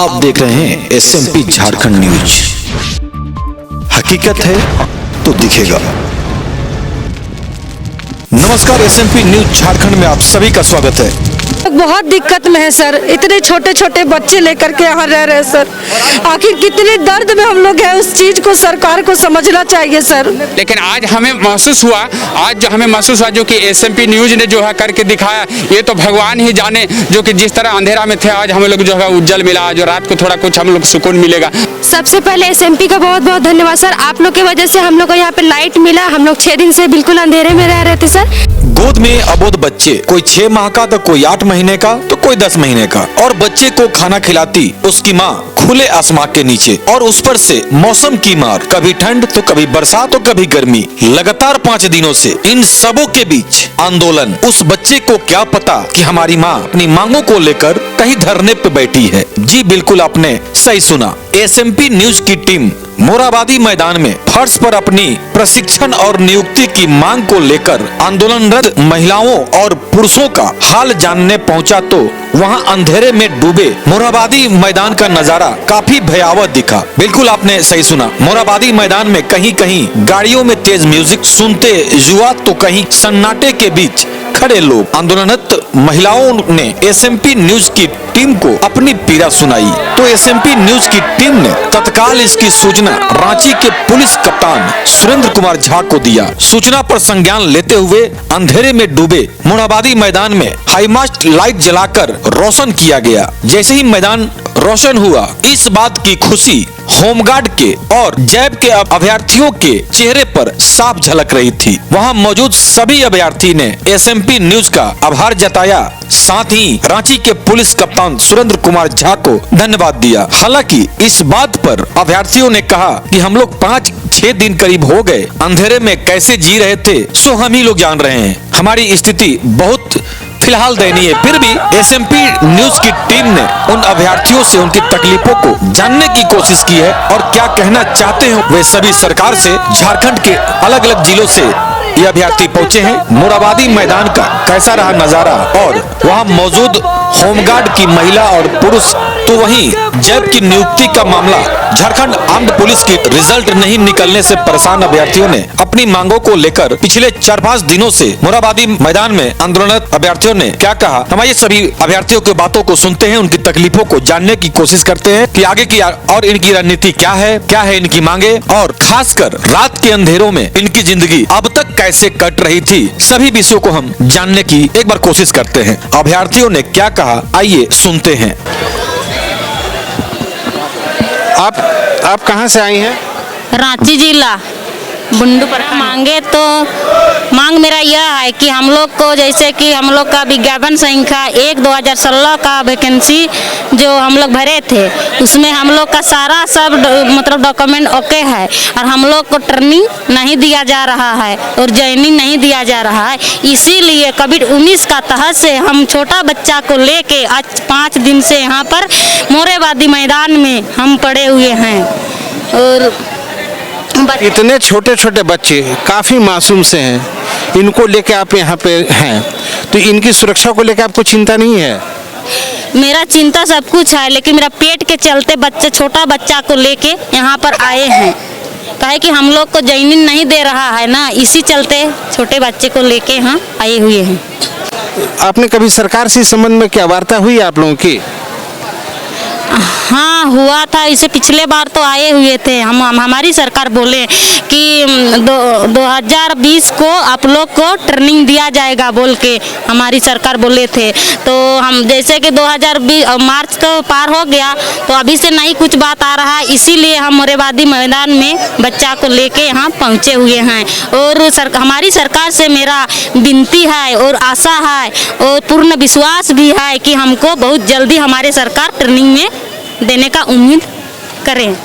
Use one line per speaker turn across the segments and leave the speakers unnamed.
आप देख रहे हैं एसएमपी झारखंड न्यूज। हकीकत है तो दिखेगा। नमस्कार, एसएमपी न्यूज झारखंड में आप सभी का स्वागत है।
बहुत दिक्कत में है सर, इतने छोटे छोटे बच्चे लेकर के यहाँ रह रहे हैं सर। आखिर कितने दर्द में हम लोग हैं, उस चीज को सरकार को समझना चाहिए सर।
लेकिन आज हमें महसूस हुआ जो कि एसएमपी न्यूज ने जो है करके दिखाया, ये तो भगवान ही जाने, जो कि जिस तरह अंधेरा में थे आज हम लोग जो है उज्जवल मिला, जो रात को थोड़ा कुछ हम लोग सुकून मिलेगा।
सबसे पहले एसएमपी का बहुत बहुत धन्यवाद सर। आप लोग की वजह से हम लोग को यहाँ पे लाइट मिला। हम लोग 6 दिन से बिल्कुल अंधेरे में रह रहे थे सर।
गोद में अबोध बच्चे, कोई 6 माह का तो कोई 8 महीने का तो कोई 10 महीने का, और बच्चे को खाना खिलाती उसकी माँ खुले आसमान के नीचे, और उस पर से मौसम की मार, कभी ठंड तो कभी बरसात तो कभी गर्मी, लगातार 5 दिनों से इन सबों के बीच आंदोलन। उस बच्चे को क्या पता कि हमारी माँ अपनी मांगों को लेकर कहीं धरने पे बैठी है। जी बिल्कुल, आपने सही सुना। एसएमपी न्यूज की टीम मोराबादी मैदान में फर्श पर अपनी प्रशिक्षण और नियुक्ति की मांग को लेकर आंदोलनरत महिलाओं और पुरुषों का हाल जानने पहुंचा तो वहां अंधेरे में डूबे मोराबादी मैदान का नजारा काफी भयावह दिखा। बिल्कुल आपने सही सुना। मोराबादी मैदान में कहीं कहीं गाड़ियों में तेज म्यूजिक सुनते युवा तो कहीं सन्नाटे के बीच खड़े लोग। आंदोलनरत महिलाओं ने एसएमपी न्यूज की टीम को अपनी पीड़ा सुनाई तो एसएमपी न्यूज की टीम ने तत्काल इसकी सूचना रांची के पुलिस कप्तान सुरेंद्र कुमार झा को दिया। सूचना पर संज्ञान लेते हुए अंधेरे में डूबे मोराबादी मैदान में हाईमास्ट लाइट जलाकर रोशन किया गया। जैसे ही मैदान रोशन हुआ, इस बात की खुशी होमगार्ड के और जैब के अभ्यर्थियों के चेहरे पर साफ झलक रही थी। वहां मौजूद सभी अभ्यर्थी ने एसएमपी न्यूज का आभार जताया, साथ ही रांची के पुलिस कप्तान सुरेंद्र कुमार झा को धन्यवाद दिया। हालांकि इस बात पर अभ्यर्थियों ने कहा कि हम लोग 5-6 दिन करीब हो गए अंधेरे में कैसे जी रहे थे, सो हम ही लोग जान रहे हैं। हमारी स्थिति बहुत फिलहाल दयनीय है। फिर भी एसएमपी न्यूज की टीम ने उन अभ्यर्थियों से उनकी तकलीफों को जानने की कोशिश की है और क्या कहना चाहते हैं वे सभी सरकार से। झारखंड के अलग अलग जिलों से ये अभ्यर्थी पहुंचे हैं। मोराबादी मैदान का कैसा रहा नजारा और वहां मौजूद होमगार्ड की महिला और पुरुष, तो वहीं जैब की नियुक्ति का मामला, झारखंड आर्म्ड पुलिस की रिजल्ट नहीं निकलने से परेशान अभ्यर्थियों ने अपनी मांगों को लेकर पिछले 4-5 दिनों से मोराबादी मैदान में आंदोलनरत अभ्यर्थियों ने क्या कहा। हमारे सभी अभ्यर्थियों की बातों को सुनते हैं, उनकी तकलीफों को जानने की कोशिश करते हैं कि आगे की और इनकी रणनीति क्या है इनकी मांगे, और खासकर रात के अंधेरों में इनकी जिंदगी अब तक कैसे कट रही थी। सभी विषयों को हम जानने की एक बार कोशिश करते हैं। अभ्यर्थियों ने क्या कहा, आइए सुनते हैं।
आप कहां से आई हैं?
रांची जिला बुंडू पर। मांगे तो मांग मेरा यह है कि हम लोग को, जैसे कि हम लोग का विज्ञापन संख्या 1/2016 का वैकेंसी जो हम लोग भरे थे, उसमें हम लोग का सारा सब मतलब डॉक्यूमेंट ओके है, और हम लोग को ट्रेनिंग नहीं दिया जा रहा है और ज्वाइनिंग नहीं दिया जा रहा है। इसीलिए कोविड-19 का तहत से हम छोटा बच्चा को लेके आज 5 दिन से यहाँ पर मोराबादी मैदान में हम पड़े हुए हैं। और
इतने छोटे छोटे बच्चे काफ़ी मासूम से हैं, इनको लेके आप यहाँ पे हैं, तो इनकी सुरक्षा को लेके आपको चिंता नहीं है?
मेरा चिंता सब कुछ है, लेकिन मेरा पेट के चलते छोटा बच्चा को लेके यहाँ पर आए हैं। काहे कि हम लोग को ज्वाइनिंग नहीं दे रहा है ना, इसी चलते छोटे बच्चे को लेके यहाँ आए हुए हैं।
आपने कभी सरकार से इस संबंध में क्या वार्ता हुई आप लोगों की?
हाँ, हुआ था। इसे पिछले बार तो आए हुए थे हमारी सरकार बोले कि 2020 को आप लोग को ट्रेनिंग दिया जाएगा बोल के हमारी सरकार बोले थे। तो हम जैसे कि 2020 मार्च तो पार हो गया, तो अभी से नहीं कुछ बात आ रहा है, इसीलिए हम मोराबादी मैदान में बच्चा को लेके यहाँ पहुँचे हुए हैं। और हमारी सरकार से मेरा विनती है और आशा है और पूर्ण विश्वास भी है कि हमको बहुत जल्दी हमारे सरकार ट्रेनिंग में देने का उम्मीद करें।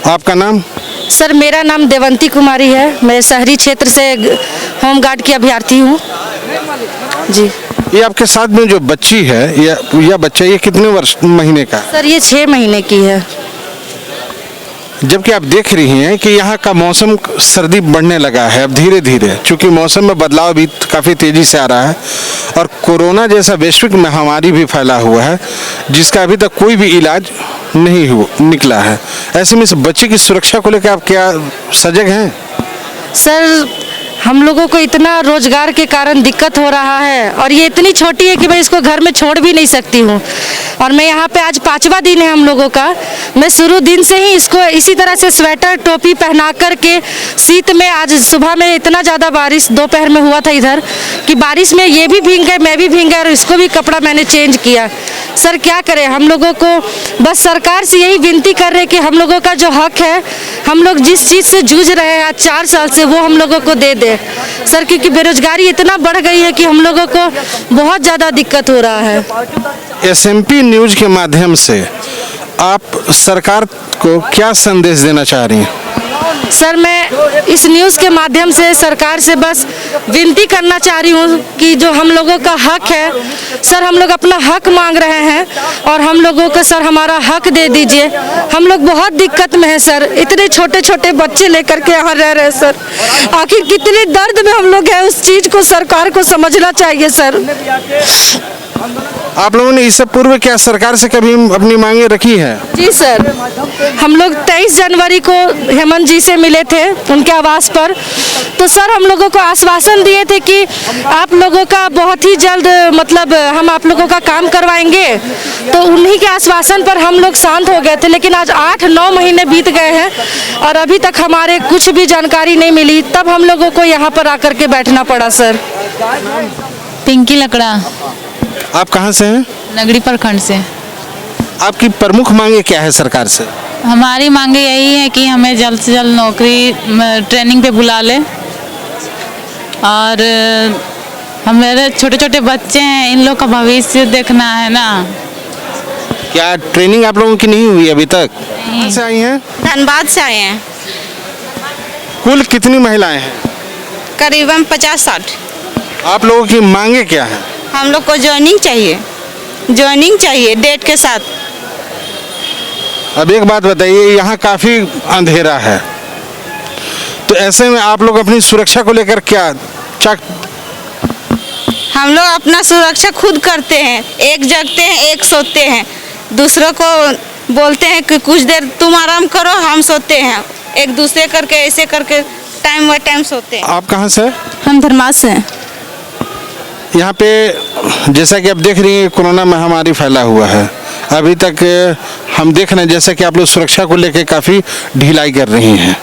आपका नाम?
सर मेरा नाम देवंती कुमारी है। मैं शहरी क्षेत्र से होमगार्ड की अभ्यर्थी हूँ जी।
ये आपके साथ में जो बच्ची है या बच्चा, ये कितने महीने का?
सर ये 6 महीने की है
जबकि आप देख रही हैं कि यहाँ का मौसम सर्दी बढ़ने लगा है अब धीरे धीरे, चूँकि मौसम में बदलाव भी काफ़ी तेज़ी से आ रहा है और कोरोना जैसा वैश्विक महामारी भी फैला हुआ है जिसका अभी तक कोई भी इलाज नहीं निकला है। ऐसे में इस बच्चे की सुरक्षा को लेकर आप क्या सजग हैं?
सर हम लोगों को इतना रोजगार के कारण दिक्कत हो रहा है और ये इतनी छोटी है कि मैं इसको घर में छोड़ भी नहीं सकती हूँ। और मैं यहाँ पे आज 5वां दिन है हम लोगों का। मैं शुरू दिन से ही इसको इसी तरह से स्वेटर टोपी पहना कर के शीत में, आज सुबह में इतना ज़्यादा बारिश दोपहर में हुआ था इधर कि बारिश में ये भी भीग गए, मैं भी भीग गया और इसको भी कपड़ा मैंने चेंज किया। सर क्या करें, हम लोगों को बस सरकार से यही विनती कर रहे कि हम लोगों का जो हक है, हम लोग जिस चीज़ से जूझ रहे हैं आज 4 साल से, वो हम लोगों को दे दे सर, क्योंकि बेरोजगारी इतना बढ़ गई है कि हम लोगों को बहुत ज़्यादा दिक्कत हो रहा है।
SMP न्यूज़ के माध्यम से आप सरकार को क्या संदेश देना चाह रही हैं?
सर मैं इस न्यूज़ के माध्यम से सरकार से बस विनती करना चाह रही हूँ कि जो हम लोगों का हक है सर, हम लोग अपना हक मांग रहे हैं और हम लोगों को सर हमारा हक दे दीजिए। हम लोग बहुत दिक्कत में हैं सर, इतने छोटे छोटे बच्चे लेकर के यहाँ रह रहे हैं सर। आखिर कितने दर्द में हम लोग हैं, उस चीज़ को सरकार को समझना चाहिए सर।
आप लोगों ने इससे पूर्व क्या सरकार से कभी अपनी मांगे रखी है?
जी सर, हम लोग 23 जनवरी को हेमंत जी से मिले थे उनके आवास पर। तो सर हम लोगों को आश्वासन दिए थे कि आप लोगों का बहुत ही जल्द मतलब हम आप लोगों का काम करवाएंगे। तो उन्हीं के आश्वासन पर हम लोग शांत हो गए थे, लेकिन आज 8-9 महीने बीत गए हैं और अभी तक हमारे कुछ भी जानकारी नहीं मिली। तब हम लोगों को यहाँ पर आकर के बैठना पड़ा सर।
पिंकी लकड़ा।
आप कहाँ से हैं?
नगरी प्रखंड से।
आपकी प्रमुख मांगे क्या है सरकार से?
हमारी मांगे यही है कि हमें जल्द से जल्द नौकरी ट्रेनिंग पे बुला ले और हमारे छोटे छोटे बच्चे हैं, इन लोग का भविष्य देखना है ना।
क्या ट्रेनिंग आप लोगों की नहीं हुई अभी तक? कहाँ से आई हैं?
धनबाद से आए हैं।
कुल कितनी महिलाएं हैं?
करीबन 50-60।
आप लोगों की मांगे क्या है?
हम लोग को ज्वाइनिंग चाहिए डेट के साथ।
अब एक बात बताइए, यहाँ काफ़ी अंधेरा है, तो ऐसे में आप लोग अपनी सुरक्षा को लेकर क्या
हम लोग अपना सुरक्षा खुद करते हैं, एक जगते हैं एक सोते हैं, दूसरों को बोलते हैं कि कुछ देर तुम आराम करो, हम सोते हैं, एक दूसरे करके ऐसे करके टाइम बाय टाइम सोते हैं।
आप कहाँ से?
हम धर्मास से हैं।
यहाँ पे जैसा कि आप देख रही हैं कोरोना महामारी फैला हुआ है, अभी तक हम देख रहे हैं जैसा कि आप लोग सुरक्षा को लेकर काफ़ी ढिलाई कर रही हैं।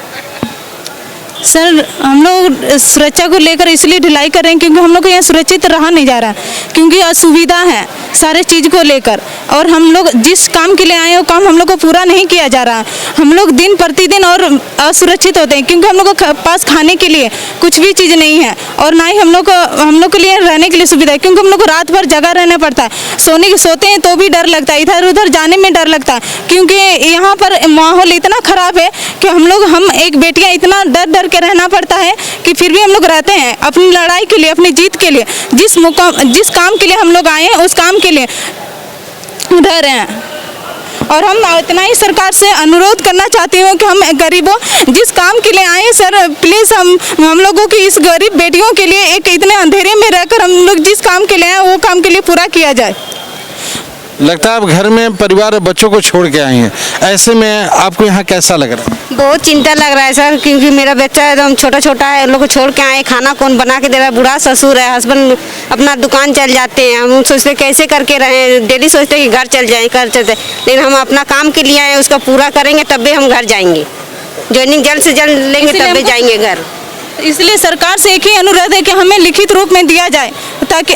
सर हम लोग सुरक्षा को लेकर इसलिए ढिलाई कर रहे हैं क्योंकि हम लोग को यहाँ सुरक्षित रहा नहीं जा रहा, क्योंकि असुविधा है सारे चीज़ को लेकर, और हम लोग जिस काम के लिए आए वो काम हम लोग को पूरा नहीं किया जा रहा। हम लोग दिन प्रतिदिन और असुरक्षित होते हैं क्योंकि हम लोग के पास खाने के लिए कुछ भी चीज़ नहीं है और ना ही हम लोग के लिए रहने के लिए सुविधा है, क्योंकि हम लोग को रात भर जगह रहना पड़ता है। सोते हैं तो भी डर लगता है, इधर उधर जाने में डर लगता है, क्योंकि यहाँ पर माहौल इतना ख़राब है कि हम एक बेटियाँ इतना डर के रहना पड़ता है कि फिर भी हम लोग रहते हैं अपनी लड़ाई के लिए, अपनी जीत के लिए, जिस काम के लिए हम लोग आए हैं उस काम के लिए रह रहे हैं। और हम इतना ही सरकार से अनुरोध करना चाहती हूँ कि हम गरीबों जिस काम के लिए आए सर, प्लीज़ हम लोगों की इस गरीब बेटियों के लिए एक इतने अंधेरे में रहकर हम लोग जिस काम के लिए आए वो काम के लिए पूरा किया जाए।
लगता है आप घर में परिवार और बच्चों को छोड़ के आई हैं, ऐसे में आपको यहाँ कैसा लग रहा है?
बहुत चिंता लग रहा है सर, क्योंकि मेरा बच्चा एकदम छोटा है, उन लोग को छोड़ के आए, खाना कौन बना के दे रहा है, बूढ़ा ससुर है, हस्बैंड अपना दुकान चल जाते हैं, हम सोचते कैसे करके रहें, डेली सोचते हैं कि घर चल जाए, लेकिन हम अपना काम के लिए आए, उसका पूरा करेंगे तब भी हम घर जाएंगे, ज्वाइनिंग जल्द से जल्द लेंगे तब भी जाएंगे घर।
इसलिए सरकार से एक ही अनुरोध है कि हमें लिखित रूप में दिया जाए ताकि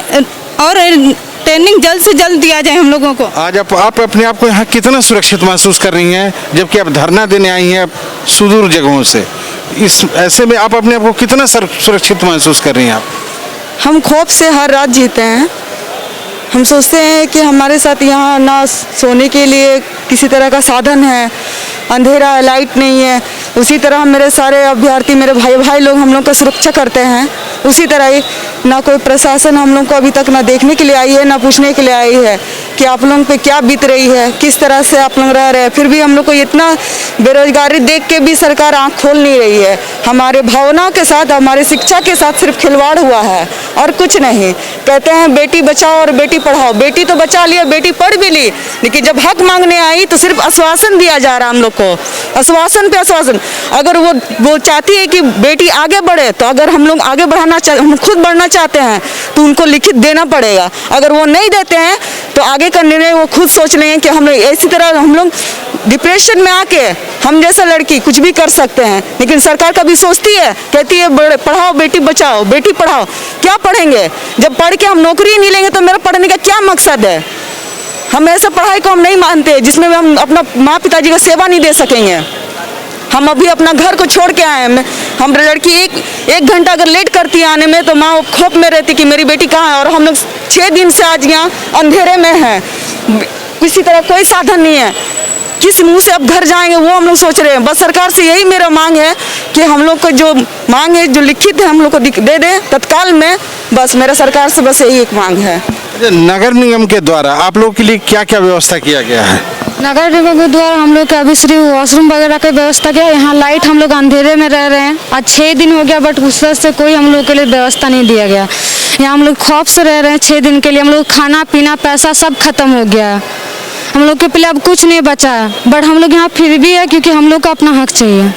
और ट्रेनिंग जल्द से जल्द दिया जाए हम लोगों को।
आज आप अपने आप को यहाँ कितना सुरक्षित महसूस कर रही हैं, जबकि आप धरना देने आई हैं सुदूर जगहों से, इस ऐसे में आप अपने आप को कितना सुरक्षित महसूस कर रही हैं?
हम खौफ से हर रात जीते हैं। हम सोचते हैं कि हमारे साथ यहाँ ना सोने के लिए किसी तरह का साधन है, अंधेरा है, लाइट नहीं है। उसी तरह मेरे सारे अभ्यर्थी, मेरे भाई लोग हम लोग का सुरक्षा करते हैं, उसी तरह ही
ना कोई प्रशासन हम लोग को अभी तक ना देखने के लिए आई है, ना पूछने के लिए आई है कि आप लोगों पे क्या बीत रही है, किस तरह से आप लोग रह रहे हैं। फिर भी हम लोग को इतना बेरोजगारी देख के भी सरकार आंख खोल नहीं रही है। हमारे भावनाओं के साथ, हमारे शिक्षा के साथ सिर्फ खिलवाड़ हुआ है और कुछ नहीं। कहते हैं बेटी बचाओ और बेटी पढ़ाओ, बेटी तो बचा लिया, बेटी पढ़ भी ली, लेकिन जब हक मांगने आई तो सिर्फ आश्वासन दिया जा रहा है हम लोग को, आश्वासन पे आश्वासन। अगर वो चाहती है कि बेटी आगे बढ़े, तो अगर हम लोग आगे बढ़ाना हम खुद बढ़ना चाहते हैं तो उनको लिखित देना पड़ेगा। अगर वो नहीं देते हैं तो आगे का निर्णय वो खुद सोच लेंगे कि हम इसी तरह हम लोग डिप्रेशन में आके हम जैसा लड़की कुछ भी कर सकते हैं। लेकिन सरकार कभी सोचती है, कहती है पढ़ाओ बेटी बचाओ, बेटी पढ़ाओ। क्या पढ़ेंगे जब पढ़ के हम नौकरी नहीं लेंगे तो मेरा पढ़ने का क्या मकसद है। हम ऐसा पढ़ाई को हम नहीं मानते जिसमें हम अपना माँ पिताजी को सेवा नहीं दे सकेंगे। हम अभी अपना घर को छोड़ के आए हैं। हम लड़की एक घंटा अगर लेट करती है आने में तो माँ खौफ में रहती कि मेरी बेटी कहाँ है। और हम लोग 6 दिन से आज यहाँ अंधेरे में हैं, किसी तरह कोई साधन नहीं है, किस मुंह से अब घर जाएंगे वो हम लोग सोच रहे हैं। बस सरकार से यही मेरा मांग है कि हम लोग को जो मांग है, जो लिखित है, हम लोग को दे दे तत्काल में। बस मेरा सरकार से बस यही एक मांग है।
नगर निगम के द्वारा आप लोगों के लिए क्या क्या व्यवस्था किया गया है?
नगर निगम के द्वारा हम लोग का अभी सिर्फ वॉशरूम वगैरह की व्यवस्था किया। यहाँ लाइट, हम लोग अंधेरे में रह रहे हैं आज 6 दिन हो गया, बट उस तरह से कोई हम लोग के लिए व्यवस्था नहीं दिया गया। यहाँ हम लोग खौफ से रह रहे हैं 6 दिन के लिए। हम लोग खाना पीना पैसा सब खत्म हो गया है। हम लोग के पहले अब कुछ नहीं बचा है, बट हम लोग यहाँ फिर भी है क्योंकि हम लोग को अपना हक चाहिए।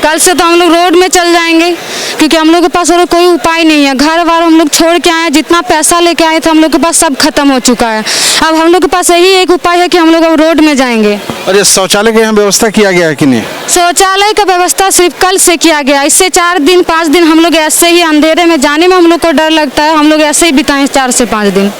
कल से तो हम लोग रोड में चल जाएंगे क्योंकि हम लोग के पास और कोई उपाय नहीं है। घर बार हम लोग छोड़ के आए, जितना पैसा लेके आए थे हम लोग के पास सब खत्म हो चुका है। अब हम लोग के पास यही एक उपाय है कि हम लोग अब रोड में जाएंगे।
और ये शौचालय का यहाँ व्यवस्था किया गया है कि नहीं?
शौचालय का व्यवस्था सिर्फ कल से किया गया। इससे 4 दिन 5 दिन हम लोग ऐसे ही अंधेरे में जाने में हम लोग को डर लगता है। हम लोग ऐसे ही बिताएं 4 से 5 दिन।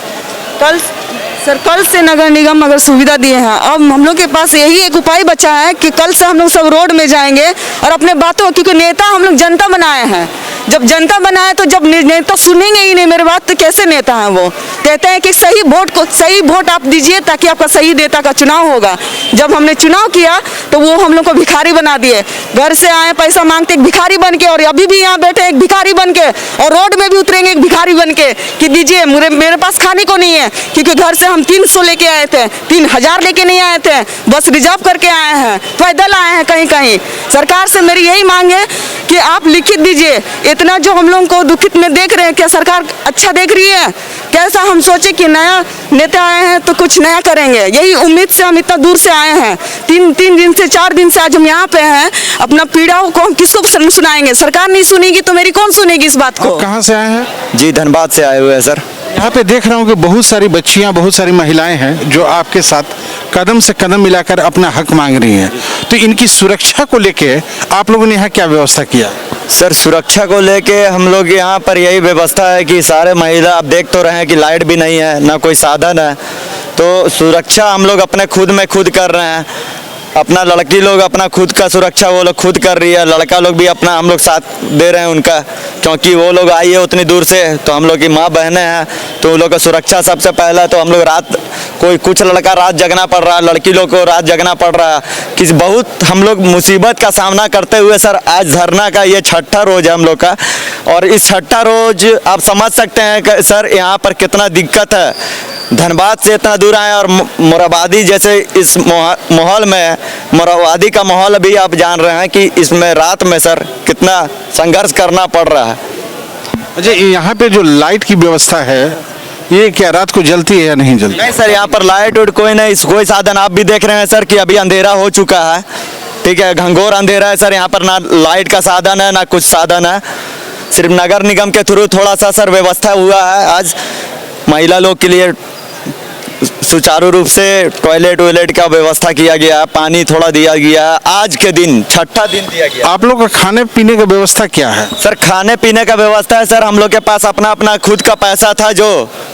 कल से नगर निगम अगर सुविधा दिए हैं, अब हम लोग के पास यही एक उपाय बचा है कि कल से हम लोग सब रोड में जाएंगे और अपने बातों, क्योंकि नेता हम लोग जनता बनाए हैं। जब जनता बनाए तो जब नेता सुनेंगे ही नहीं मेरे बात तो कैसे नेता हैं। वो कहते हैं कि सही वोट आप दीजिए ताकि आपका सही नेता का चुनाव होगा। जब हमने चुनाव किया तो वो हम लोग को भिखारी बना दिए। घर से आए पैसा मांगते एक भिखारी बन के, और अभी भी यहाँ बैठे एक भिखारी बन के, और रोड में भी उतरेंगे एक भिखारी बन के कि दीजिए, मेरे पास खाने को नहीं है। क्योंकि घर से हम 300 लेके आए थे, 3000 लेके नहीं आए थे, बस रिजर्व करके आए हैं, पैदल आए हैं कहीं कहीं। सरकार से मेरी यही मांग है कि आप लिखित दीजिए। इतना जो हम लोगों को दुखित में देख रहे हैं, क्या सरकार अच्छा देख रही है? कैसा हम सोचे कि नया नेता आए हैं तो कुछ नया करेंगे, यही उम्मीद से हम इतना दूर से आए हैं। 3 दिन से 4 दिन से आज हम यहाँ पे हैं। अपना पीड़ाओं को हम किसको सुनाएंगे? सरकार नहीं सुनेगी तो मेरी कौन सुनेगी इस बात को?
कहाँ से आए हैं?
जी धनबाद से आए हुए हैं सर।
यहाँ पे देख रहा हूँ कि बहुत सारी बच्चियाँ, बहुत सारी महिलाएं हैं जो आपके साथ कदम से कदम मिलाकर अपना हक मांग रही हैं। तो इनकी सुरक्षा को लेके आप लोगों ने यहाँ क्या व्यवस्था किया?
सर सुरक्षा को लेके हम लोग यहाँ पर यही व्यवस्था है कि सारे महिला, आप देख तो रहे हैं कि लाइट भी नहीं है, ना कोई साधन है, तो सुरक्षा हम लोग अपने खुद में खुद कर रहे हैं। अपना लड़की लोग अपना खुद का सुरक्षा वो लोग खुद कर रही है, लड़का लोग भी अपना हम लोग साथ दे रहे हैं उनका, क्योंकि वो लोग आई है उतनी दूर से, तो हम लोग की माँ बहनें हैं, तो उन लोग का सुरक्षा सबसे पहला। तो हम लोग रात, कुछ लड़का रात जगना पड़ रहा है, लड़की लोग को रात जगना पड़ रहा है, किस बहुत हम लोग मुसीबत का सामना करते हुए सर आज धरना का ये 6ठा रोज़ है हम लोग का। और इस 6ठा रोज़ आप समझ सकते हैं कि सर यहाँ पर कितना दिक्कत है। धनबाद से इतना दूर आए और मोराबादी जैसे इस माहौल में, मोराबादी का माहौल अभी आप जान रहे हैं कि इसमें रात में सर कितना संघर्ष करना पड़ रहा है।
अच्छा, यहाँ पे जो लाइट की व्यवस्था है ये क्या रात को जलती है या नहीं जलती?
नहीं सर, यहाँ पर लाइट उट कोई नहीं, कोई साधन। आप भी देख रहे हैं सर कि अभी अंधेरा हो चुका है, ठीक है, घंघोर अंधेरा है सर। यहाँ पर ना लाइट का साधन है ना कुछ साधन है। सिर्फ नगर निगम के थ्रू थोड़ा सा सर व्यवस्था हुआ है आज महिला लोग के लिए, सुचारू रूप से टॉयलेट का व्यवस्था किया गया, पानी थोड़ा दिया गया। आज के दिन 6ठा दिन दिया गया।
आप लोग का खाने पीने का व्यवस्था क्या है?
सर खाने पीने का व्यवस्था है सर, हम लोग के पास अपना खुद का पैसा था जो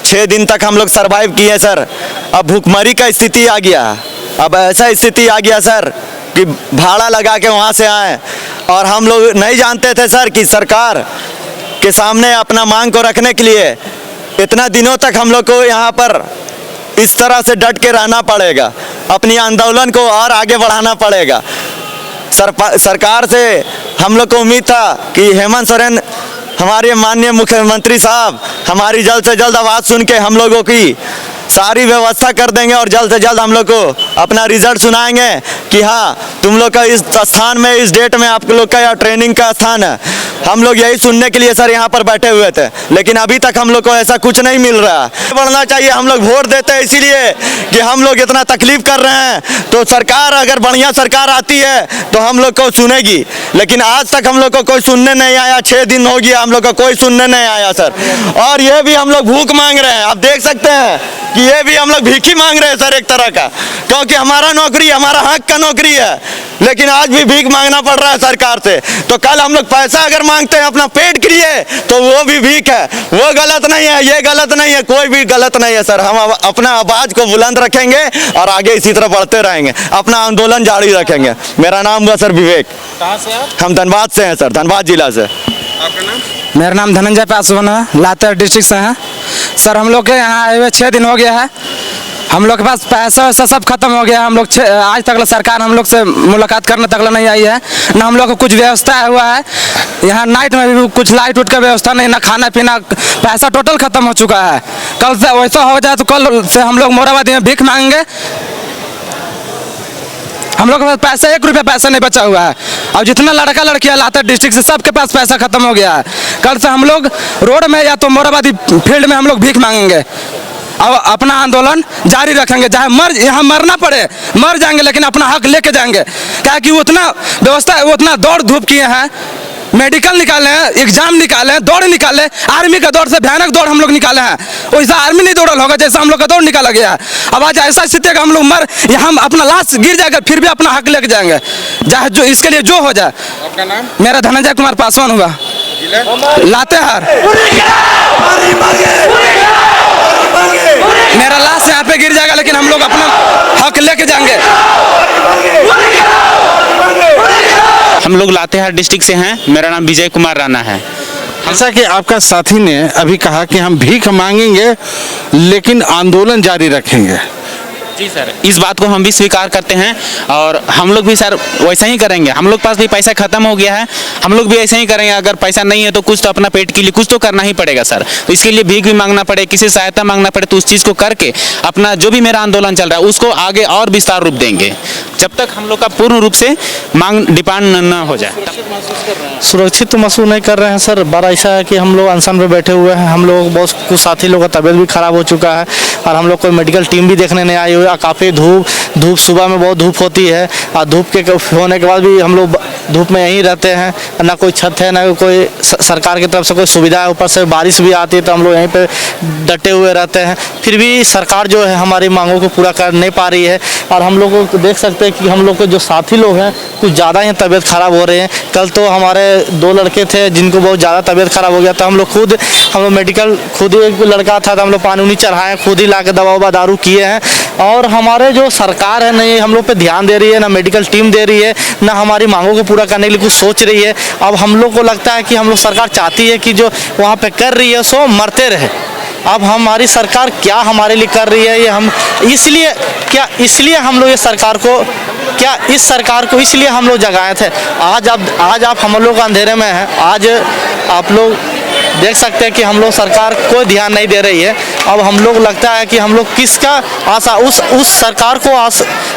6 दिन तक हम लोग सरवाइव किए सर। अब भूखमरी का स्थिति आ गया, अब ऐसा स्थिति आ गया सर कि भाड़ा लगा के वहाँ से आए, और हम लोग नहीं जानते थे सर कि सरकार के सामने अपना मांग को रखने के लिए इतना दिनों तक हम लोग को यहाँ पर इस तरह से डट के रहना पड़ेगा, अपनी आंदोलन को और आगे बढ़ाना पड़ेगा। सरकार से हम लोग को उम्मीद था कि हेमंत सोरेन हमारे माननीय मुख्यमंत्री साहब हमारी जल्द से जल्द आवाज़ सुन के हम लोगों की सारी व्यवस्था कर देंगे और जल्द से जल्द हम लोग को अपना रिजल्ट सुनाएंगे कि हाँ तुम लोग का इस स्थान में, इस डेट में आप लोग का यह ट्रेनिंग का स्थान है। हम लोग यही सुनने के लिए सर यहाँ पर बैठे हुए थे, लेकिन अभी तक हम लोग को ऐसा कुछ नहीं मिल रहा। बढ़ना चाहिए, हम लोग वोट देते हैं इसीलिए कि हम लोग इतना तकलीफ कर रहे हैं, तो सरकार अगर बढ़िया सरकार आती है तो हम लोग को सुनेगी, लेकिन आज तक हम लोग को कोई सुनने नहीं आया। 6 दिन हो गया हम लोग को कोई सुनने नहीं आया सर। और ये भी हम लोग भूख मांग रहे हैं, आप देख सकते हैं कि ये भी हम लोग भीख मांग रहे हैं सर एक तरह का, क्योंकि हमारा नौकरी, हमारा हक का नौकरी है, लेकिन आज भी भीख मांगना पड़ रहा है सरकार से। तो कल हम लोग पैसा अगर मांगते हैं अपना पेट के लिए तो वो भी भीख है, वो गलत नहीं है, ये गलत नहीं है, कोई भी गलत नहीं है सर। हम अपना आवाज को बुलंद रखेंगे और आगे इसी तरह बढ़ते रहेंगे, अपना आंदोलन जारी रखेंगे। मेरा नाम हुआ सर विवेक।
कहाँ से आप?
हम धनबाद से हैं सर, धनबाद जिला से।
आपका नाम?
मेरा नाम धनंजय पासवान है, लातेहार डिस्ट्रिक्ट से हैं सर। हम लोग के यहाँ आए हुए 6 दिन हो गया है। हम लोग के पास पैसा वैसा सब खत्म हो गया। हम लोग आज तक सरकार हम लोग से मुलाकात करने तक नहीं आई है, ना हम लोग को कुछ व्यवस्था हुआ है। यहाँ नाइट में भी कुछ लाइट उठ का व्यवस्था नहीं, ना खाना पीना, पैसा टोटल खत्म हो चुका है। कल से वैसा हो जाए तो कल से हम लोग मोराबादी में भीख मांगेंगे। हम लोग के पास पैसा 1 रुपया पैसा नहीं बचा हुआ है। अब जितना लड़का लड़कियां लातेहार डिस्ट्रिक्ट से सबके पास पैसा खत्म हो गया है। कल से हम लोग रोड में या तो मोराबादी फील्ड में हम लोग भीख मांगेंगे और अपना आंदोलन जारी रखेंगे। चाहे यहाँ मरना पड़े मर जाएंगे, लेकिन अपना हक लेके जाएंगे। क्या कि उतना व्यवस्था, उतना दौड़ धूप किए हैं, मेडिकल निकाले हैं, एग्जाम निकाले हैं, दौड़ निकाले, आर्मी का दौड़ से भयानक दौड़ हम लोग निकाले हैं। वैसा आर्मी नहीं दौड़ल होगा जैसा हम लोग का दौड़ निकाला गया है। अब आज ऐसा स्थिति है कि हम लोग हम अपना लाश गिर जाएगा फिर भी अपना हक लेके जाएंगे, चाहे जो इसके लिए जो हो जाए।
आपका नाम?
मेरा धनंजय कुमार पासवान हुआ, लातेहार। मेरा लाश यहाँ पे गिर जाएगा, लेकिन हम लोग अपना हक लेके जाएंगे।
हम लोग लातेहार डिस्ट्रिक्ट से हैं। मेरा नाम विजय कुमार राणा है।
जैसा कि आपका साथी ने अभी कहा कि हम भीख मांगेंगे लेकिन आंदोलन जारी रखेंगे।
जी सर, इस बात को हम भी स्वीकार करते हैं और हम लोग भी सर वैसा ही करेंगे। हम लोग पास भी पैसा खत्म हो गया है, हम लोग भी ऐसा ही करेंगे। अगर पैसा नहीं है तो कुछ तो अपना पेट के लिए कुछ तो करना ही पड़ेगा सर। तो इसके लिए भीख भी मांगना पड़े, किसी सहायता मांगना पड़े, तो उस चीज़ को करके अपना जो भी मेरा आंदोलन चल रहा है उसको आगे और विस्तार रूप देंगे, जब तक हम लोग का पूर्ण रूप से मांग डिमांड न हो जाए।
सुरक्षित तो महसूस नहीं कर रहे हैं सर। बार ऐसा है कि हम लोग अनशन पे बैठे हुए हैं। हम लोग बहुत कुछ साथी लोगों का तबीयत भी खराब हो चुका है और हम लोग कोई मेडिकल टीम भी देखने नहीं आई हुई। काफ़ी धूप सुबह में बहुत धूप होती है और धूप के होने के बाद भी हम लोग धूप में यहीं रहते हैं। ना कोई छत है, ना कोई सरकार की तरफ से कोई सुविधा है। ऊपर से बारिश भी आती है तो हम लोग यहीं पे डटे हुए रहते हैं। फिर भी सरकार जो है हमारी मांगों को पूरा कर नहीं पा रही है और हम लोग को देख सकते हैं कि हम लोग के जो साथी लोग हैं कुछ ज़्यादा ही तबीयत ख़राब हो रहे हैं। कल तो हमारे 2 लड़के थे जिनको बहुत ज़्यादा तबीयत ख़राब हो गया था। हम लोग मेडिकल खुद ही, एक लड़का था तो हम लोग पानी उनी चढ़ाए, खुद ही ला के दवा ववा दारू किए हैं। और हमारे जो सरकार है नहीं हम लोग पे ध्यान दे रही है, ना मेडिकल टीम दे रही है, ना हमारी मांगों को पूरा करने के लिए कुछ सोच रही है। अब हम लोग को लगता है कि हम लोग सरकार चाहती है कि जो वहाँ पे कर रही है सो मरते रहे। अब हमारी सरकार क्या हमारे लिए कर रही है ये हम इसलिए हम लोग ये सरकार को इस सरकार को इसलिए हम लोग जगाए थे। आज आप हम लोग अंधेरे में हैं। आज आप लोग देख सकते हैं कि हम लोग सरकार कोई ध्यान नहीं दे रही है। अब हम लोग लगता है कि हम लोग किसका आशा उस सरकार को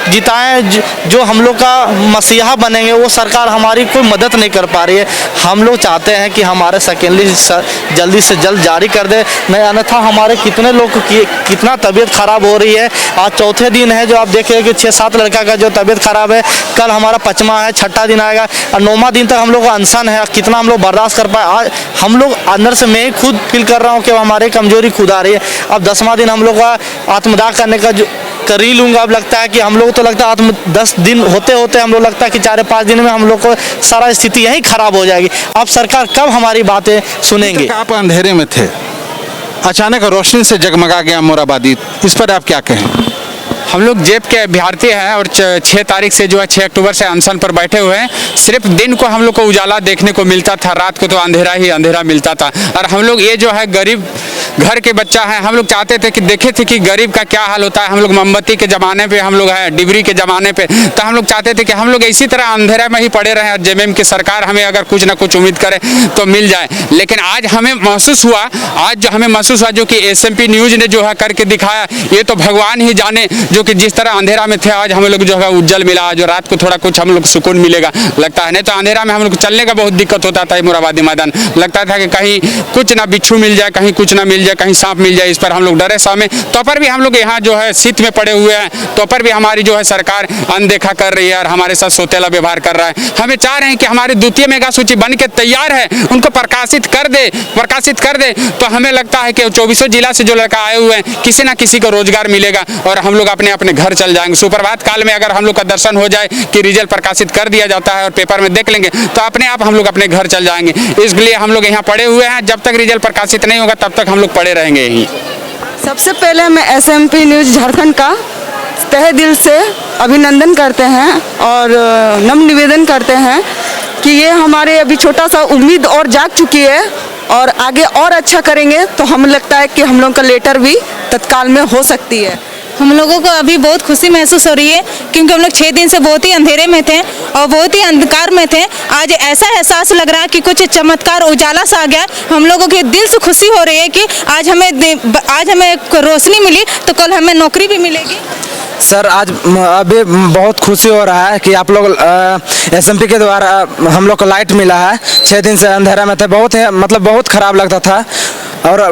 जिताएं जो हम लोग का मसीहा बनेंगे। वो सरकार हमारी कोई मदद नहीं कर पा रही है। हम लोग चाहते हैं कि हमारे सेकेंड लिस्ट जल्दी से जल्द जारी कर दे, नहीं अन्यथा हमारे कितने लोग की कितना तबीयत ख़राब हो रही है। आज 4थे दिन है जो आप देखिए कि 6-7 लड़का का जो तबीयत ख़राब है। कल हमारा 5वां है, 6ठा दिन आएगा और 9वां दिन तक हम लोग का अनशन है। कितना हम लोग बर्दाश्त कर पाए। आज हम लोग अंदर से मैं खुद फील कर रहा हूँ कि हमारी कमजोरी खुद आ रही है। अब 10वां दिन हम लोग का आत्मदाह करने का जो कर ही लूँगा। अब लगता है कि हम लोग तो लगता है 10 दिन होते होते हम लोग लगता है कि 4-5 दिन में हम लोग को सारा स्थिति यहीं खराब हो जाएगी। अब सरकार कब हमारी बातें सुनेंगे।
आप अंधेरे में थे, अचानक रोशनी से जगमगा गया मोराबादी, इस पर आप क्या कहें?
हम लोग जेब के अभ्यर्थी हैं और 6 तारीख से जो है 6 अक्टूबर से अनशन पर बैठे हुए हैं। सिर्फ दिन को हम लोग को उजाला देखने को मिलता था, रात को तो अंधेरा ही अंधेरा मिलता था। और हम लोग ये जो है गरीब घर के बच्चा है, हम लोग चाहते थे कि देखे थे कि गरीब का क्या हाल होता है। हम लोग मोमबत्ती के ज़माने पे हम लोग हैं, डिबरी के ज़माने पे, तो हम लोग चाहते थे कि हम लोग इसी तरह अंधेरा में ही पड़े रहें और जेएमएम की सरकार हमें अगर कुछ ना कुछ उम्मीद करे तो मिल जाए। लेकिन आज हमें महसूस हुआ जो कि एसएमपी न्यूज़ ने जो है करके दिखाया, ये तो भगवान ही जाने, जो कि जिस तरह अंधेरा में थे आज हम लोग जो है उज्जवल मिला, जो रात को थोड़ा कुछ हम लोग सुकून मिलेगा लगता है। नहीं तो अंधेरा में हम लोग चलने का बहुत दिक्कत होता था। मुराबादी मैदान लगता था कि कहीं कुछ ना बिच्छू मिल जाए, कहीं कुछ ना मिल जाए, कहीं सांप मिल जाए, इस पर हम लोग डरे सामे। तो पर भी हम लोग यहाँ जो है शीत में पड़े हुए हैं, तो पर भी हमारी जो है सरकार अनदेखा कर रही है और हमारे साथ सोतेला व्यवहार कर रहा है। हमें चाह रहे हैं कि हमारी द्वितीय मेगा सूची बन के तैयार है, उनको प्रकाशित कर दे तो हमें लगता है कि 24 जिला से जो लड़का आए हुए हैं किसी ना किसी को रोजगार मिलेगा और हम लोग अपने अपने घर चल जाएंगे। सुप्रभात काल में अगर हम लोग का दर्शन हो जाए कि रिजल्ट प्रकाशित कर दिया जाता है और पेपर में देख लेंगे तो अपने आप हम लोग अपने घर चल जाएंगे। इसलिए हम लोग यहाँ पड़े हुए हैं, जब तक रिजल्ट प्रकाशित नहीं होगा तब तक हम लोग पड़े रहेंगे यहीं।
सबसे पहले मैं एसएमपी न्यूज़ झारखंड का तहे दिल से अभिनंदन करते हैं और नम्र निवेदन करते हैं कि ये हमारे अभी छोटा सा उम्मीद और जाग चुकी है और आगे और अच्छा करेंगे तो हमें लगता है कि हम लोग का लेटर भी तत्काल में हो सकती है।
हम लोगों को अभी बहुत खुशी महसूस हो रही है क्योंकि हम लोग 6 दिन से बहुत ही अंधेरे में थे और बहुत ही अंधकार में थे। आज ऐसा एहसास लग रहा है कि कुछ चमत्कार उजाला सा आ गया। हम लोगों के दिल से खुशी हो रही है कि आज हमें रोशनी मिली तो कल हमें नौकरी भी मिलेगी।
सर आज अभी बहुत खुशी हो रहा है कि आप लोग एसएमपी के द्वारा हम लोग को लाइट मिला है। 6 दिन से अंधेरा में थे, बहुत ख़राब लगता था और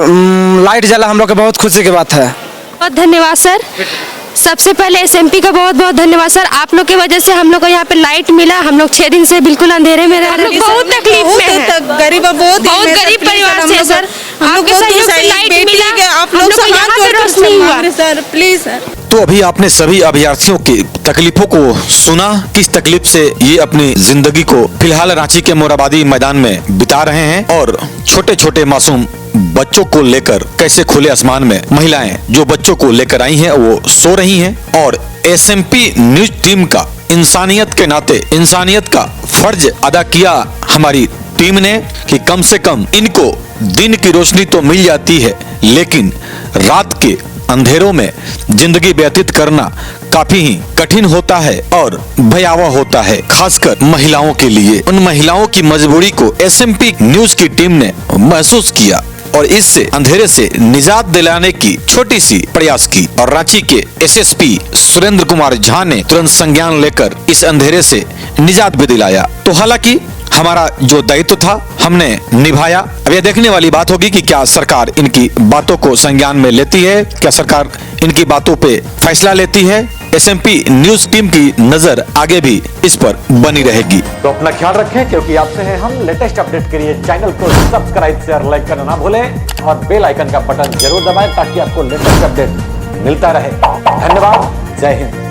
लाइट जला हम लोग को बहुत खुशी की बात है।
बहुत धन्यवाद सर। सबसे पहले एसएमपी का बहुत बहुत धन्यवाद सर। आप लोग की वजह से हम लोग को यहाँ पे लाइट मिला। हम लोग 6 दिन से बिल्कुल अंधेरे में रह रहे हैं, बहुत तकलीफ में हैं। बहुत गरीब परिवार से सर, आपके सहयोग से लाइट मिला, आप लोग को यहाँ पे रोशनी हुआ
सर। Please sir.
तो अभी आपने सभी अभ्यर्थियों की तकलीफों को सुना, किस तकलीफ से ये अपनी जिंदगी को फिलहाल रांची के मोराबादी मैदान में बिता रहे हैं और छोटे छोटे मासूम बच्चों को लेकर कैसे खुले आसमान में महिलाएं जो बच्चों को लेकर आई हैं वो सो रही हैं और एसएमपी न्यूज टीम का इंसानियत के नाते इंसानियत का फर्ज अदा किया हमारी टीम ने कि कम से कम इनको दिन की रोशनी तो मिल जाती है लेकिन रात के अंधेरों में जिंदगी व्यतीत करना काफी ही कठिन होता है और भयावह होता है, खासकर महिलाओं के लिए। उन महिलाओं की मजबूरी को एसएमपी न्यूज की टीम ने महसूस किया और इससे अंधेरे से निजात दिलाने की छोटी सी प्रयास की और रांची के एसएसपी सुरेंद्र कुमार झा ने तुरंत संज्ञान लेकर इस अंधेरे से निजात भी दिलाया। तो हालांकि हमारा जो दायित्व था हमने निभाया। अब यह देखने वाली बात होगी कि क्या सरकार इनकी बातों को संज्ञान में लेती है, क्या सरकार इनकी बातों पे फैसला लेती है। एसएमपी न्यूज टीम की नजर आगे भी इस पर बनी रहेगी।
तो अपना ख्याल रखें क्योंकि आपसे हैं हम। लेटेस्ट अपडेट के लिए चैनल को सब्सक्राइब शेयर लाइक करना ना भूलें और बेल आइकन का बटन जरूर दबाएं ताकि आपको लेटेस्ट अपडेट मिलता रहे। धन्यवाद। जय हिंद।